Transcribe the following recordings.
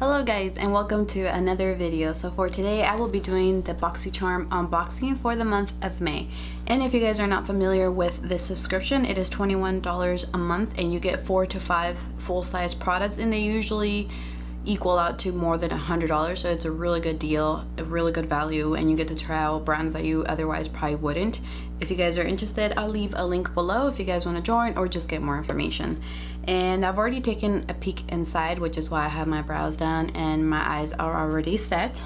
Hello guys, and welcome to another video. So for today I will be doing the Boxycharm unboxing for the month of May. And if you guys are not familiar with this subscription, it is $21 a month and you get 4 to 5 full-size products, and they usually equal out to more than $100. So it's a really good deal, a really good value, and you get to try out brands that you otherwise probably wouldn't. If you guys are interested, I'll leave a link below if you guys want to join or just get more information. And I've already taken a peek inside, which is why I have my brows down and my eyes are already set.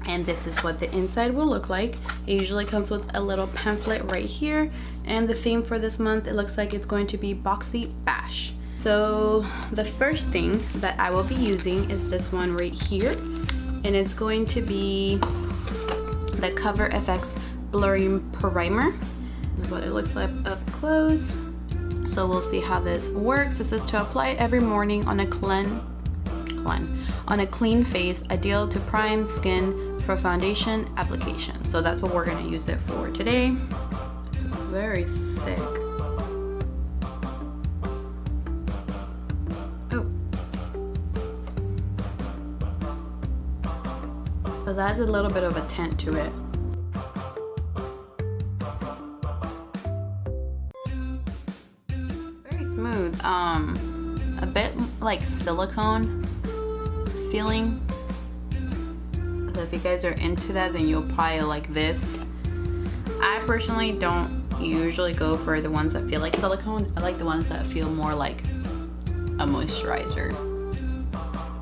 And this is what the inside will look like. It usually comes with a little pamphlet right here, and the theme for this month, it looks like it's going to be Boxy Bash. So the first thing that I will be using is this one right here, and it's going to be the Cover FX Blurring Primer. This is what it looks like up close. So we'll see how this works. It says to apply it every morning on a clean face, ideal to prime skin for foundation application. So that's what we're going to use it for today. It's very thick. Because it has a little bit of a tint to it. Very smooth. A bit like silicone feeling. So if you guys are into that, then you'll probably like this. I personally don't usually go for the ones that feel like silicone. I like the ones that feel more like a moisturizer.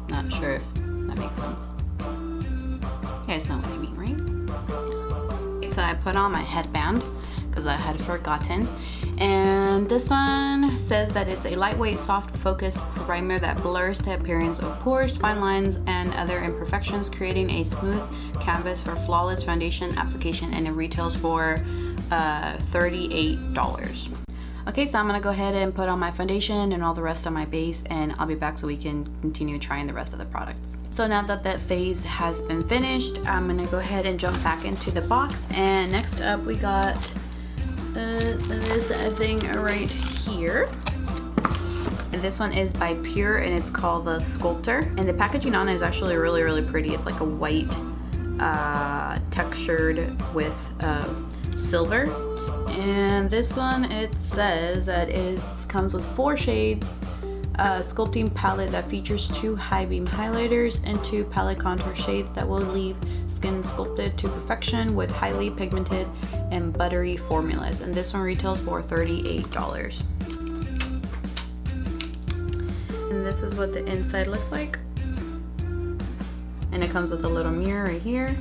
Not sure if that makes sense. You guys know what I mean, right? So I put on my headband because I had forgotten. And this one says that it's a lightweight, soft focus primer that blurs the appearance of pores, fine lines, and other imperfections, creating a smooth canvas for flawless foundation application, and it retails for $38. Okay, so I'm gonna go ahead and put on my foundation and all the rest of my base, and I'll be back so we can continue trying the rest of the products. So now that that phase has been finished, I'm gonna go ahead and jump back into the box. And next up we got this thing right here. And this one is by Pure, and it's called the Sculptor. And the packaging on it is actually really pretty. It's like a white textured with silver. And this one, it says that it comes with 4 shades, a sculpting palette that features 2 high beam highlighters and 2 palette contour shades that will leave skin sculpted to perfection with highly pigmented and buttery formulas. And this one retails for $38. And this is what the inside looks like. And it comes with a little mirror right here.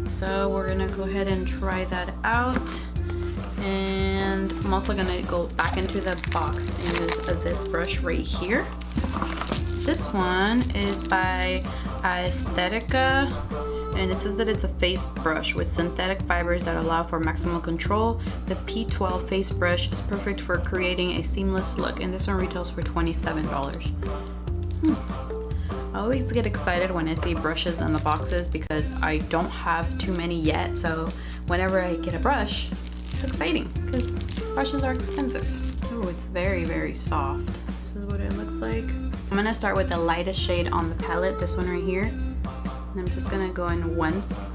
So we're gonna go ahead and try that out. And I'm also gonna go back into the box and use this brush right here. This one is by Aesthetica, and it says that it's a face brush with synthetic fibers that allow for maximum control. The P12 face brush is perfect for creating a seamless look, and this one retails for $27. I always get excited when I see brushes in the boxes because I don't have too many yet, so whenever I get a brush, it's exciting because brushes are expensive. Oh, it's very soft. This is what it looks like. I'm gonna start with the lightest shade on the palette, this one right here. And I'm just gonna go in once.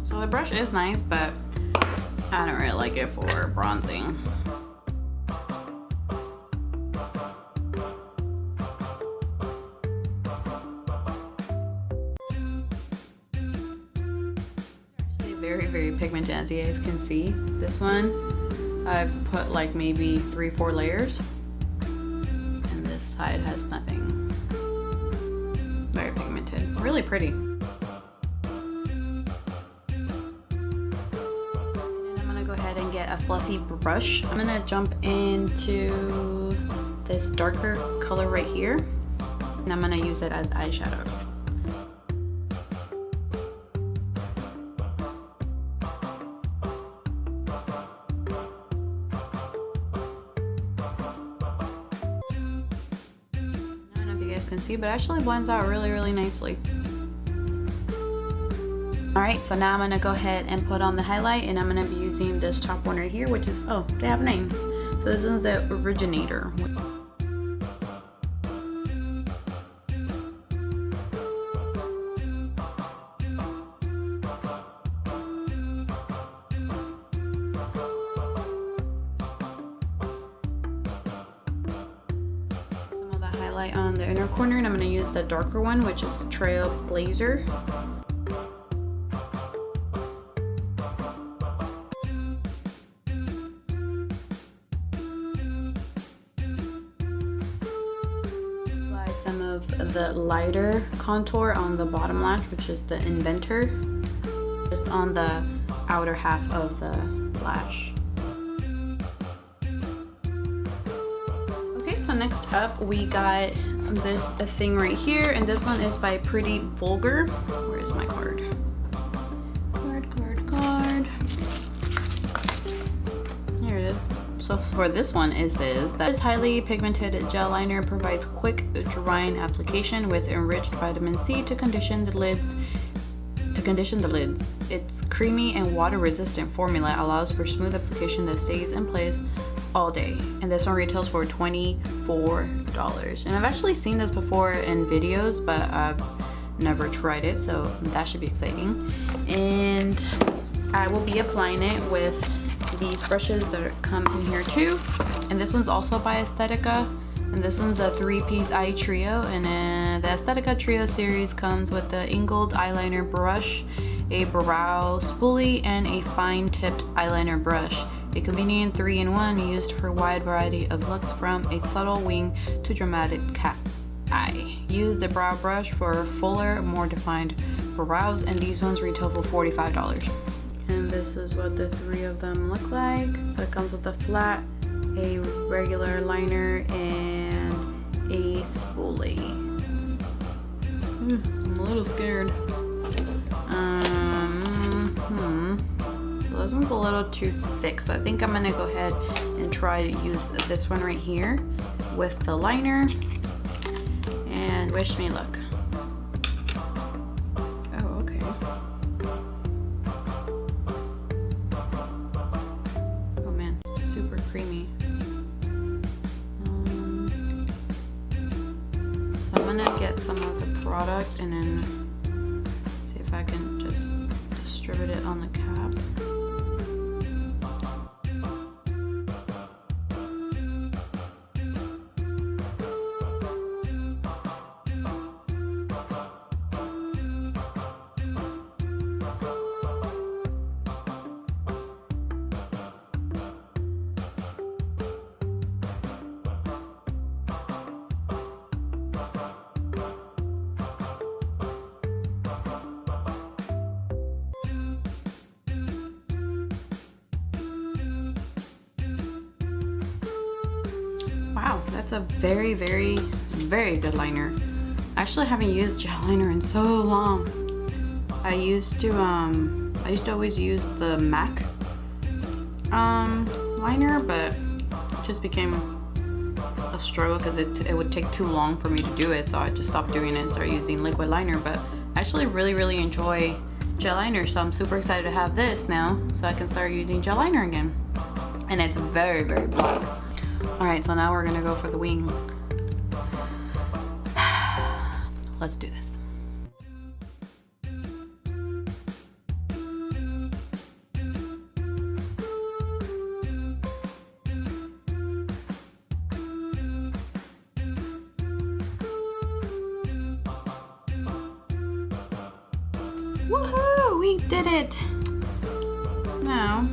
So the brush is nice, but I don't really like it for bronzing. Very pigmented, as you guys can see. This one I've put like maybe 3-4 layers, and this side has nothing. Very pigmented, really pretty. And I'm gonna go ahead and get a fluffy brush. I'm gonna jump into this darker color right here, and I'm gonna use it as eyeshadow. Can see, but actually blends out really nicely. Alright, so now I'm going to go ahead and put on the highlight, and I'm going to be using this top one right here, which is, oh, they have names. So this is the Originator. Some of the highlight on the inner corner, and I'm going to use the darker one, which is Trailblazer. Some of the lighter contour on the bottom lash, which is the Inventor, just on the outer half of the lash. Okay, so next up we got this thing right here, and this one is by Pretty Vulgar. Where is my card? Card. Here it is. So for this one is that this highly pigmented gel liner provides quick drying application with enriched vitamin C to condition the lids. Its creamy and water resistant formula allows for smooth application that stays in place all day. And this one retails for $24. And I've actually seen this before in videos, but I've never tried it, so that should be exciting. And I will be applying it with these brushes that come in here too, and this one's also by Aesthetica, and this one's a 3-piece eye trio, and the Aesthetica trio series comes with the angled eyeliner brush, a brow spoolie, and a fine tipped eyeliner brush. A convenient 3-in-1 used for a wide variety of looks, from a subtle wing to dramatic cat eye. Use the brow brush for fuller, more defined brows, and these ones retail for $45. And this is what the three of them look like. So it comes with a flat, a regular liner, and a spoolie. I'm a little scared. So this one's a little too thick, so I think I'm gonna go ahead and try to use this one right here with the liner, and wish me luck. Creamy. So I'm gonna get some of the product and then see if I can just distribute it on the cap. Wow, that's a very, very, very good liner. I actually haven't used gel liner in so long. I used to always use the MAC liner, but it just became a struggle because it would take too long for me to do it, so I just stopped doing it and started using liquid liner. But I actually really enjoy gel liner, so I'm super excited to have this now so I can start using gel liner again. And it's very, very black. Alright, so now we're gonna go for the wing. Let's do this. Woohoo! We did it! Now,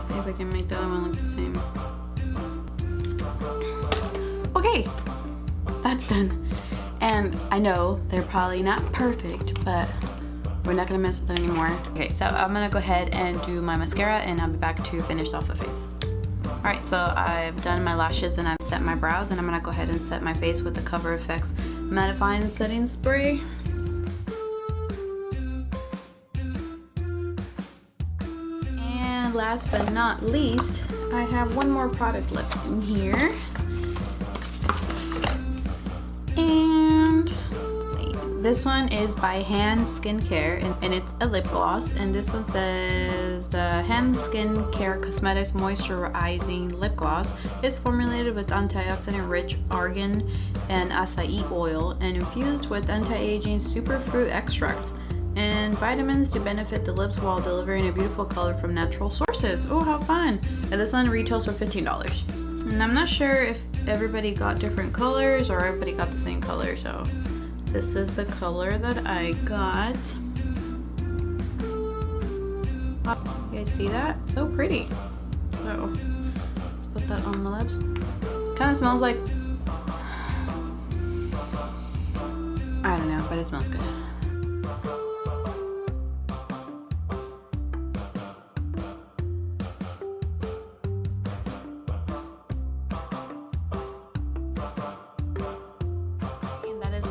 see if we can make the other one look the same. Okay, that's done. And I know they're probably not perfect, but we're not gonna mess with it anymore. Okay, so I'm gonna go ahead and do my mascara, and I'll be back to finish off the face. Alright, so I've done my lashes and I've set my brows, and I'm gonna go ahead and set my face with the Cover FX Mattifying Setting Spray. And last but not least, I have one more product left in here. And let's see, this one is by Hand Skincare, and it's a lip gloss, and this one says the Hand Skincare Cosmetics Moisturizing Lip Gloss is formulated with antioxidant rich argan and acai oil and infused with anti-aging superfruit extracts and vitamins to benefit the lips while delivering a beautiful color from natural sources. Oh, how fun. And this one retails for $15. And I'm not sure if everybody got different colors or everybody got the same color, so this is the color that I got. Oh, you guys see that? So pretty. So let's put that on the lips. Kind of smells like, I don't know, but it smells good.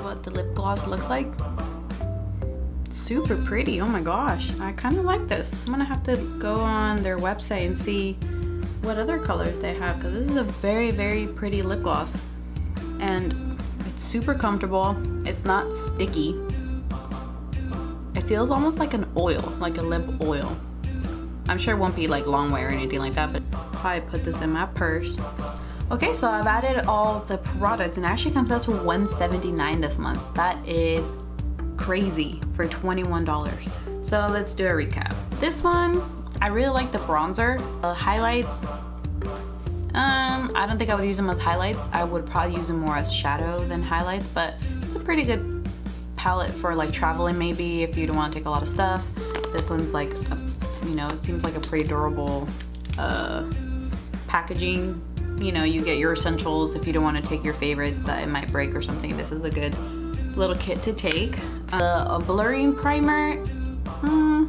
What the lip gloss looks like. Super pretty. Oh my gosh, I kind of like this. I'm gonna have to go on their website and see what other colors they have, because this is a very pretty lip gloss and it's super comfortable. It's not sticky. It feels almost like an oil, like a lip oil. I'm sure it won't be like long wear or anything like that, but I'll probably put this in my purse. Okay, so I've added all the products and it actually comes out to $179 this month. That is crazy for $21. So let's do a recap. This one, I really like the bronzer. The highlights, I don't think I would use them as highlights. I would probably use them more as shadow than highlights, but it's a pretty good palette for like traveling maybe if you don't want to take a lot of stuff. This one's like, you know, it seems like a pretty durable packaging. You know, you get your essentials if you don't want to take your favorites that it might break or something. This is a good little kit to take. A blurring primer, I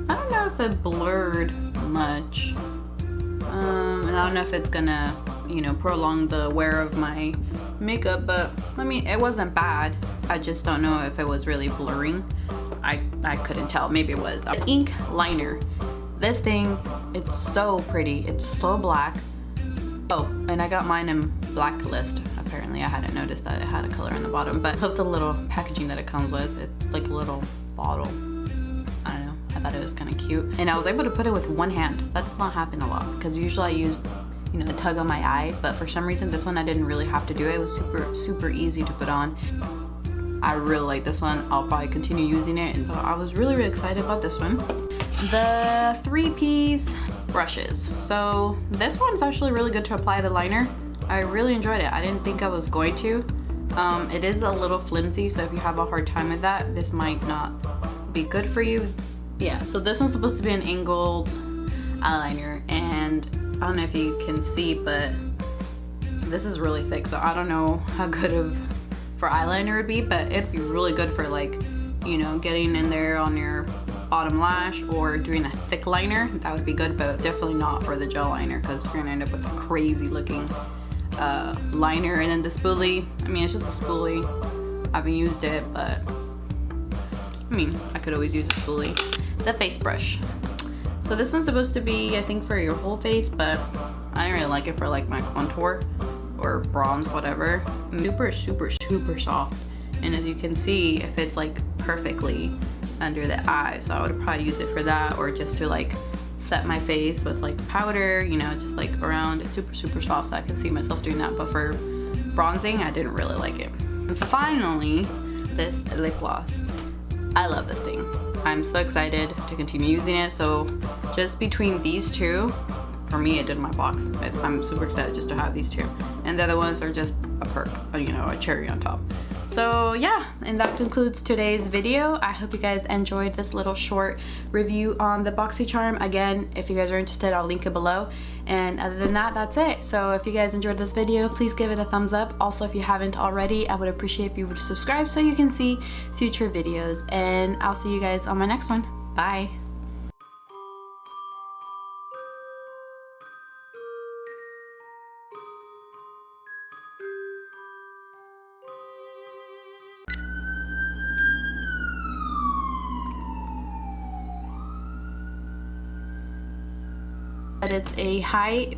don't know if it blurred much. And I don't know if it's gonna, you know, prolong the wear of my makeup, but I mean, it wasn't bad. I just don't know if it was really blurring. I couldn't tell, maybe it was. Ink liner. This thing, it's so pretty. It's so black. Oh, and I got mine in blacklist. Apparently I hadn't noticed that it had a color on the bottom, but I hope the little packaging that it comes with, it's like a little bottle. I don't know, I thought it was kind of cute. And I was able to put it with one hand. That does not happen a lot, because usually I use, you know, a tug on my eye, but for some reason this one I didn't really have to do it. It was super easy to put on. I really like this one. I'll probably continue using it, and so I was really excited about this one. The 3-piece brushes. So this one's actually really good to apply the liner. I really enjoyed it. I didn't think I was going to. It is a little flimsy, so if you have a hard time with that, this might not be good for you. Yeah, so this one's supposed to be an angled eyeliner, and I don't know if you can see, but this is really thick, so I don't know how good of for eyeliner it would be, but it'd be really good for, like, you know, getting in there on your bottom lash or doing a thick liner. That would be good, but definitely not for the gel liner, because you're gonna end up with a crazy looking liner. And then the spoolie, I mean, it's just a spoolie. I haven't used it, but I mean, I could always use a spoolie. The face brush. So this one's supposed to be, I think, for your whole face, but I didn't really like it for like my contour or bronze, whatever. Super soft. And as you can see, it fits like perfectly under the eye, so I would probably use it for that, or just to like set my face with like powder, you know, just like around. It's super soft, so I can see myself doing that, but for bronzing I didn't really like it. And finally, this lip gloss. I love this thing. I'm so excited to continue using it. So just between these two, for me it did my box. I'm super excited just to have these two, and the other ones are just a perk, you know, a cherry on top. So yeah, and that concludes today's video. I hope you guys enjoyed this little short review on the Boxycharm. Again, if you guys are interested, I'll link it below. And other than that, that's it. So if you guys enjoyed this video, please give it a thumbs up. Also, if you haven't already, I would appreciate if you would subscribe so you can see future videos. And I'll see you guys on my next one. Bye. But it's a high